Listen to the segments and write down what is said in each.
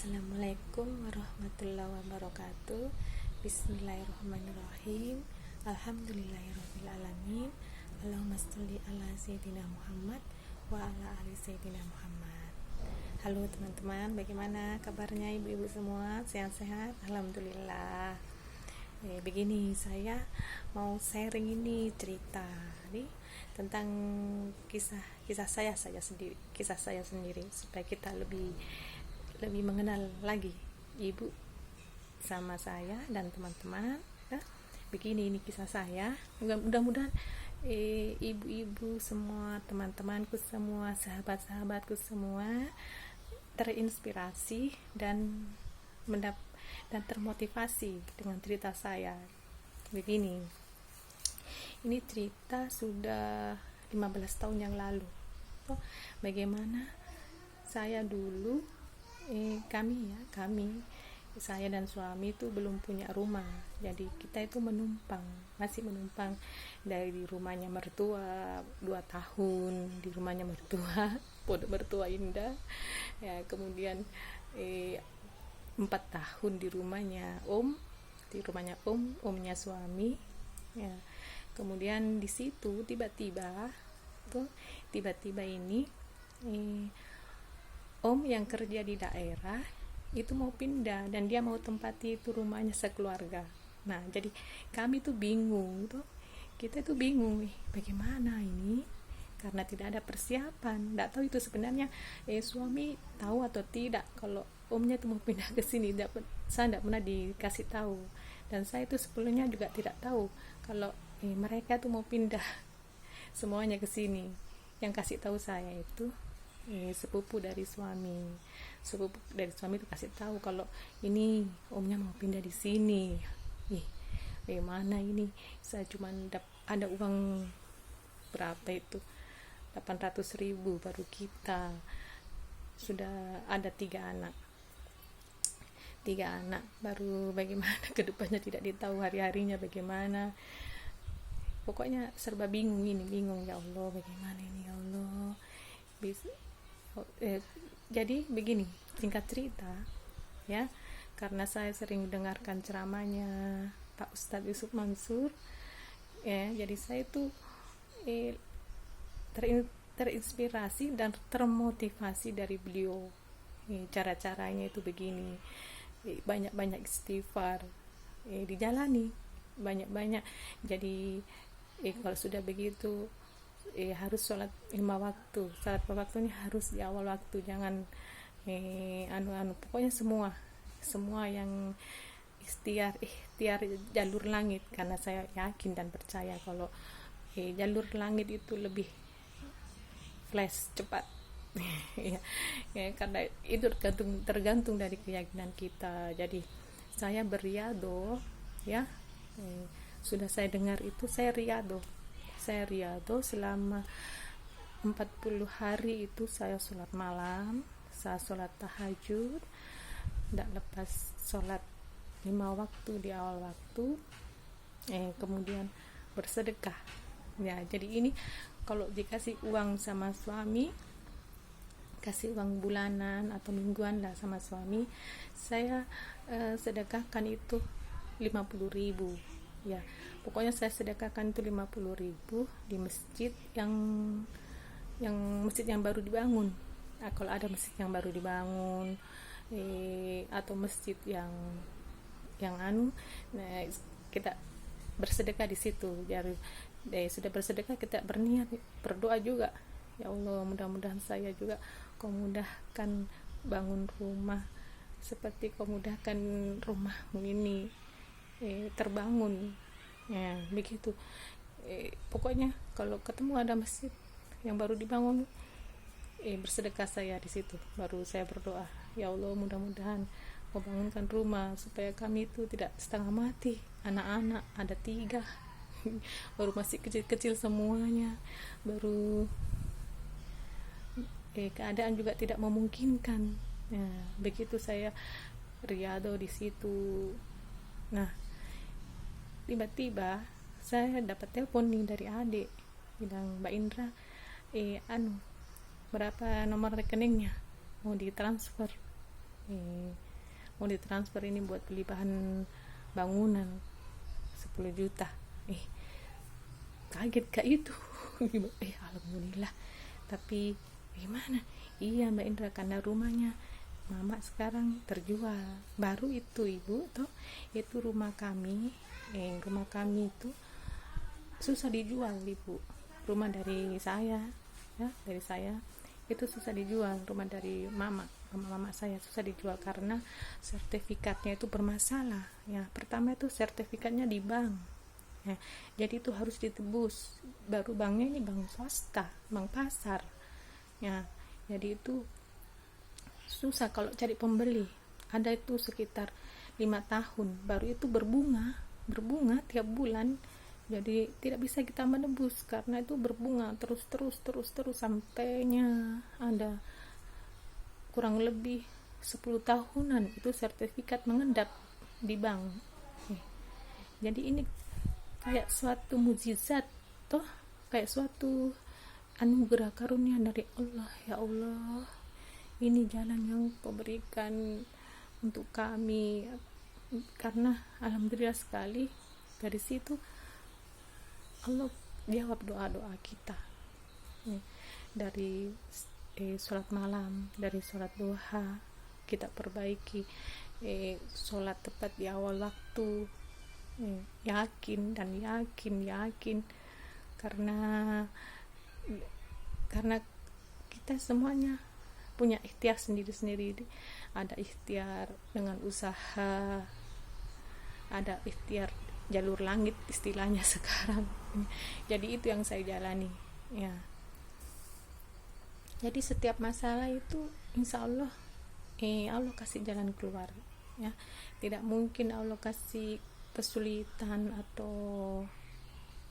Assalamualaikum warahmatullahi wabarakatuh. Bismillahirrahmanirrahim. Alhamdulillahirrahmanirrahim. Allahumma sholli ala sayyidina Muhammad wa ala ali sayyidina Muhammad. Halo teman-teman, bagaimana kabarnya ibu-ibu semua? Sehat-sehat? Alhamdulillah. Begini, saya mau sharing ini cerita nih tentang kisah saya sendiri supaya kita lebih mengenal lagi ibu sama saya dan teman-teman ya. Begini, ini kisah saya. Mudah-mudahan ibu-ibu semua, teman-temanku semua, sahabat-sahabatku semua terinspirasi dan termotivasi dengan cerita saya. Begini, ini cerita sudah 15 tahun yang lalu. Bagaimana saya dulu, saya dan suami itu belum punya rumah. Jadi kita itu masih menumpang dari rumahnya mertua 2 tahun di rumahnya mertua, pondok mertua indah. Ya, kemudian 4 tahun di rumahnya omnya suami. Ya, kemudian di situ tiba-tiba ini om yang kerja di daerah itu mau pindah dan dia mau tempati itu rumahnya sekeluarga. Nah, jadi kami tuh bingung tuh. Kita tuh bingung, bagaimana ini? Karena tidak ada persiapan. Enggak tahu itu sebenarnya suami tahu atau tidak kalau omnya tuh mau pindah ke sini. Saya tidak pernah dikasih tahu. Dan saya itu sebelumnya juga tidak tahu kalau mereka tuh mau pindah semuanya ke sini. Yang kasih tahu saya itu sepupu dari suami itu kasih tahu kalau ini omnya mau pindah di sini. Mana ini, saya cuma ada uang berapa itu 800.000 baru kita sudah ada 3 anak baru bagaimana kedepannya tidak ditahu, hari-harinya bagaimana. Pokoknya serba bingung ya Allah, bagaimana ini ya Allah. Jadi begini, singkat cerita ya, karena saya sering mendengarkan ceramahnya Pak Ustadz Yusuf Mansur ya, jadi saya itu terinspirasi dan termotivasi dari beliau. Cara-caranya itu begini, banyak-banyak istighfar dijalani, banyak-banyak. Jadi kalau sudah begitu harus sholat 5 waktu. Sholat waktunya harus di awal waktu, jangan pokoknya semua yang ikhtiar jalur langit, karena saya yakin dan percaya kalau jalur langit itu lebih flash cepat. Karena itu tergantung dari keyakinan kita. Jadi saya beriado ya, sudah saya dengar itu, saya riado selama 40 hari itu. Saya sholat malam, saya sholat tahajud, tidak lepas sholat 5 waktu di awal waktu, kemudian bersedekah ya. Jadi ini kalau dikasih uang sama suami, kasih uang bulanan atau mingguan lah sama suami, saya sedekahkan itu 50.000 ya. Pokoknya saya sedekahkan itu 50.000 di masjid yang masjid yang baru dibangun. Nah, kalau ada masjid yang baru dibangun atau masjid yang nah, kita bersedekah di situ. Jadi sudah bersedekah, kita berniat berdoa juga, ya Allah, mudah-mudahan saya juga kau mudahkan bangun rumah seperti kau mudahkan rumahmu ini terbangun ya, begitu. Pokoknya kalau ketemu ada masjid yang baru dibangun, bersedekah saya di situ, baru saya berdoa, ya Allah, mudah-mudahan kau bangunkan rumah supaya kami itu tidak setengah mati. Anak-anak ada 3 baru masih kecil-kecil semuanya, baru keadaan juga tidak memungkinkan ya. Begitu saya riado di situ. Nah, tiba-tiba saya dapat telepon nih dari adik, bilang, Mbak Indra, berapa nomor rekeningnya mau ditransfer. mau ditransfer ini buat beli bahan bangunan 10 juta. Kaget kak itu. Alhamdulillah. Tapi gimana? Iya Mbak Indra, karena rumahnya mama sekarang terjual. Baru itu ibu tuh, itu rumah kami itu susah dijual ibu. Rumah dari saya itu susah dijual. Rumah dari mama saya susah dijual karena sertifikatnya itu bermasalah ya. Pertama itu sertifikatnya di bank ya, jadi itu harus ditebus. Baru banknya ini bank swasta, bank pasar ya, jadi itu susah kalau cari pembeli. Ada itu sekitar 5 tahun baru itu berbunga tiap bulan. Jadi tidak bisa kita menebus karena itu berbunga terus sampainya ada kurang lebih 10 tahunan itu sertifikat mengendap di bank. Jadi ini kayak suatu mukjizat toh, kayak suatu anugerah karunia dari Allah. Ya Allah, ini jalan yang Kau berikan untuk kami, karena alhamdulillah sekali dari situ Allah jawab doa-doa kita dari sholat malam, dari sholat duha kita perbaiki, sholat tepat di awal waktu, yakin karena kita semuanya punya ikhtiar sendiri-sendiri. Ada ikhtiar dengan usaha, ada ikhtiar jalur langit istilahnya sekarang. Jadi itu yang saya jalani ya. Jadi setiap masalah itu insya Allah Allah kasih jalan keluar ya. Tidak mungkin Allah kasih kesulitan atau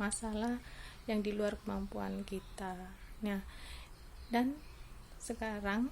masalah yang di luar kemampuan kita ya. Dan sekarang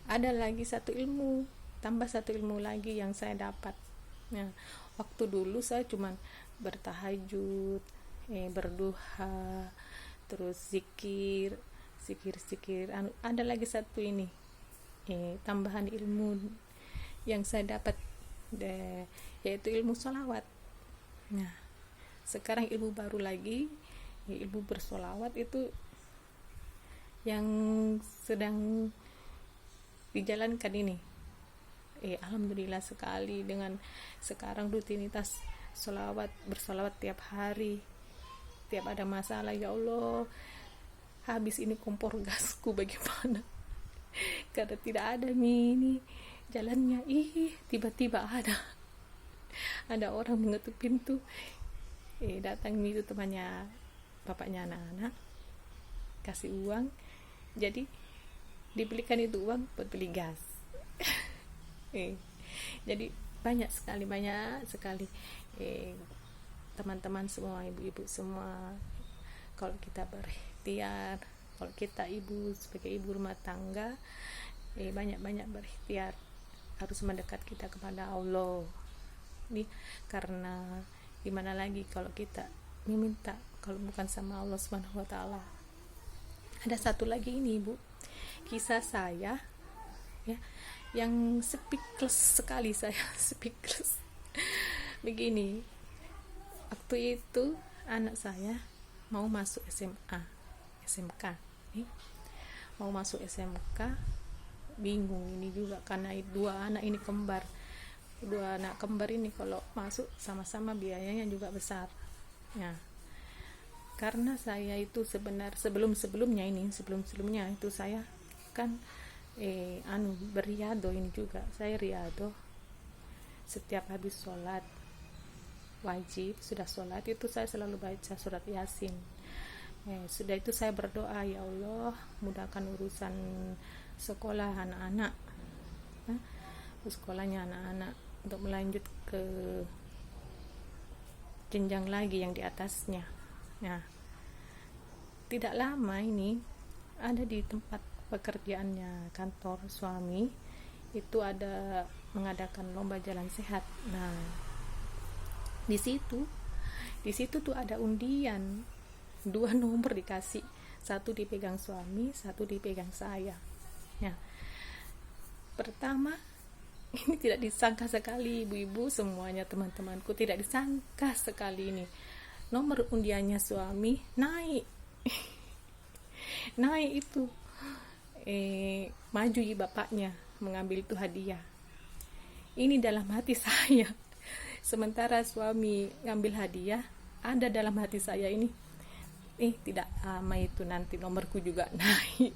ada lagi tambah satu ilmu lagi yang saya dapat ya. Waktu dulu saya cuman bertahajud, berduha, terus zikir. Ada lagi satu ini tambahan ilmu yang saya dapat yaitu ilmu sholawat. Nah, sekarang ilmu baru lagi, ilmu bersolawat itu yang sedang dijalankan ini. Alhamdulillah sekali dengan sekarang rutinitas bersolawat tiap hari, tiap ada masalah. Ya Allah, habis ini kompor gasku bagaimana? Karena tidak ada ini jalannya. Tiba-tiba ada orang mengetuk pintu. Datang itu temannya, bapaknya anak-anak, kasih uang. Jadi dibelikan itu uang buat beli gas. Jadi banyak sekali teman-teman semua, ibu-ibu semua, kalau kita berikhtiar, kalau kita sebagai ibu rumah tangga, banyak berikhtiar, harus mendekat kita kepada Allah ini, karena gimana lagi kalau kita meminta kalau bukan sama Allah Subhanahu wa taala. Ada satu lagi ini ibu, kisah saya ya, yang speechless sekali saya. Speechless begini. Waktu itu anak saya mau masuk SMK nih, mau masuk SMK, bingung ini juga karena dua anak kembar ini kalau masuk sama-sama biayanya juga besar ya. Karena saya itu sebelumnya itu saya kan beriado ini juga. Saya riado setiap habis sholat wajib, sudah sholat itu saya selalu baca surat Yasin. Sudah itu saya berdoa, ya Allah mudahkan urusan sekolah anak-anak, sekolahnya anak-anak untuk melanjut ke jenjang lagi yang di atasnya. Nah, tidak lama ini ada di tempat pekerjaannya kantor suami itu ada mengadakan lomba jalan sehat. Nah, di situ tuh ada undian, 2 nomor dikasih, satu dipegang suami, satu dipegang saya. Ya, Pertama, ini tidak disangka sekali ibu-ibu semuanya, teman-temanku, tidak disangka sekali ini nomor undiannya suami naik. Naik itu maju bapaknya mengambil itu hadiah. Ini dalam hati saya, sementara suami ngambil hadiah, ada dalam hati saya ini, tidak lama itu nanti nomorku juga naik.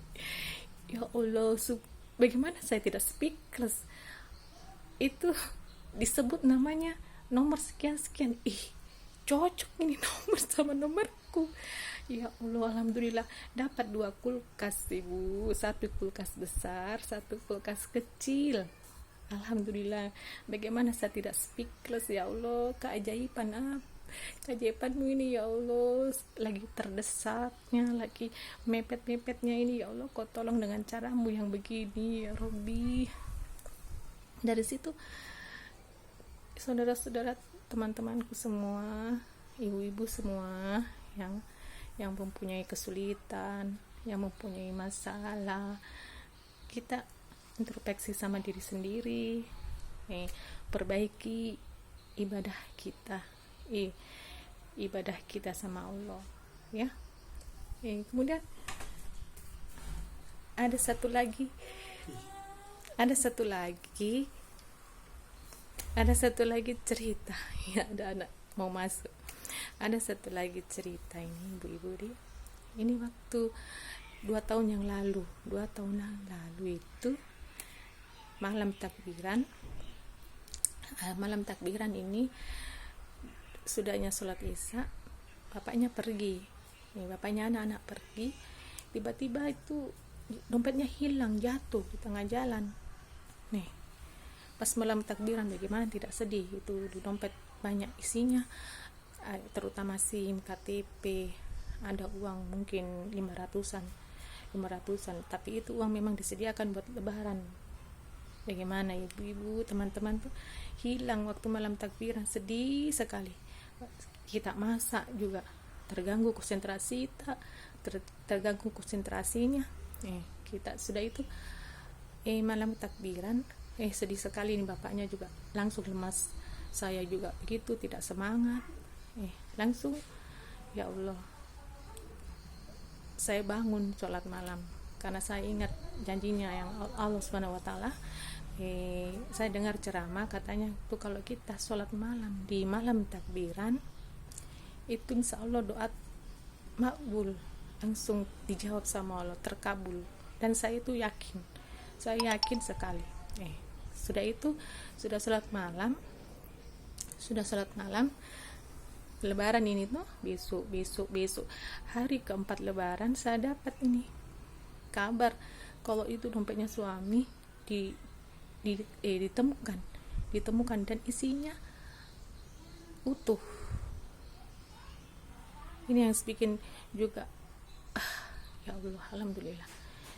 Ya Allah, bagaimana saya tidak speechless. Itu disebut namanya nomor sekian-sekian, cocok ini nomor sama nomorku. Ya Allah, alhamdulillah dapat 2 kulkas ibu, 1 kulkas besar, 1 kulkas kecil. Alhamdulillah, bagaimana saya tidak speechless. Ya Allah, keajaibanmu ini ya Allah, lagi terdesaknya, lagi mepet-mepetnya ini ya Allah, kau tolong dengan caramu yang begini ya Robbi. Dari situ saudara-saudara, teman-temanku semua, ibu-ibu semua yang mempunyai kesulitan, yang mempunyai masalah, kita introspeksi sama diri sendiri, perbaiki ibadah kita sama Allah, ya. Kemudian ada satu lagi cerita. Ya, ada anak mau masuk. Ada satu lagi cerita ini ibu-ibu. Ini waktu 2 tahun yang lalu itu malam takbiran ini, sudahnya sholat isya, bapaknya pergi. Bapaknya anak-anak pergi, tiba-tiba itu dompetnya hilang, jatuh di tengah jalan. Pas malam takbiran, bagaimana tidak sedih. Itu di dompet banyak isinya, terutama SIM, KTP, ada uang mungkin 500-an, tapi itu uang memang disediakan buat lebaran. Bagaimana ibu-ibu, teman-teman tuh hilang waktu malam takbiran, sedih sekali. Kita masak juga terganggu konsentrasinya. Kita sudah itu malam takbiran, sedih sekali nih, bapaknya juga langsung lemas, saya juga begitu, tidak semangat. Langsung ya Allah, saya bangun sholat malam karena saya ingat janjinya yang Allah SWT. Saya dengar ceramah, katanya tuh kalau kita sholat malam di malam takbiran itu insya Allah doa makbul, langsung dijawab sama Allah, terkabul. Dan saya itu yakin sekali. Sudah sholat malam lebaran ini tuh, besok hari keempat lebaran, saya dapat ini kabar kalau itu dompetnya suami ditemukan dan isinya utuh. Ini yang bikin juga ya Allah, alhamdulillah,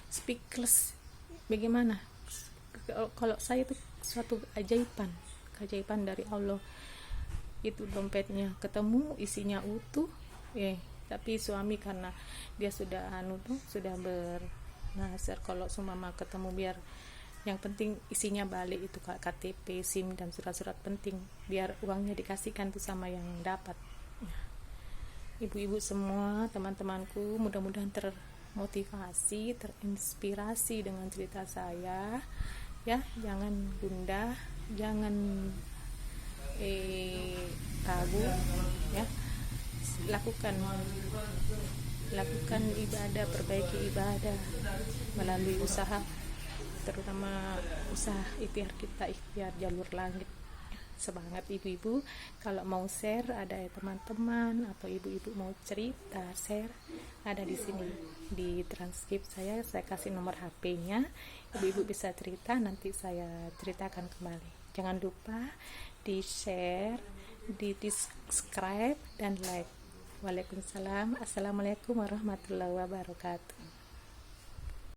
speechless. Bagaimana kalau saya itu suatu keajaiban dari Allah. Itu dompetnya ketemu, isinya utuh, tapi suami karena dia sudah sudah bernazar kalau seumpama ketemu, biar yang penting isinya balik itu KTP, SIM dan surat-surat penting, biar uangnya dikasihkan tuh sama yang dapat. Ibu-ibu semua, teman-temanku, mudah-mudahan termotivasi, terinspirasi dengan cerita saya, ya. Jangan gundah, jangan ragu, ya. Lakukan ibadah, perbaiki ibadah melalui usaha, terutama usaha ikhtiar kita, ikhtiar jalur langit. Semangat ibu-ibu. Kalau mau share, ada teman-teman atau ibu-ibu mau cerita, share, ada di sini di transkrip saya kasih nomor HP-nya. Ibu-ibu bisa cerita, nanti saya ceritakan kembali. Jangan lupa di share, di subscribe dan like. Waalaikumsalam. Assalamualaikum warahmatullahi wabarakatuh.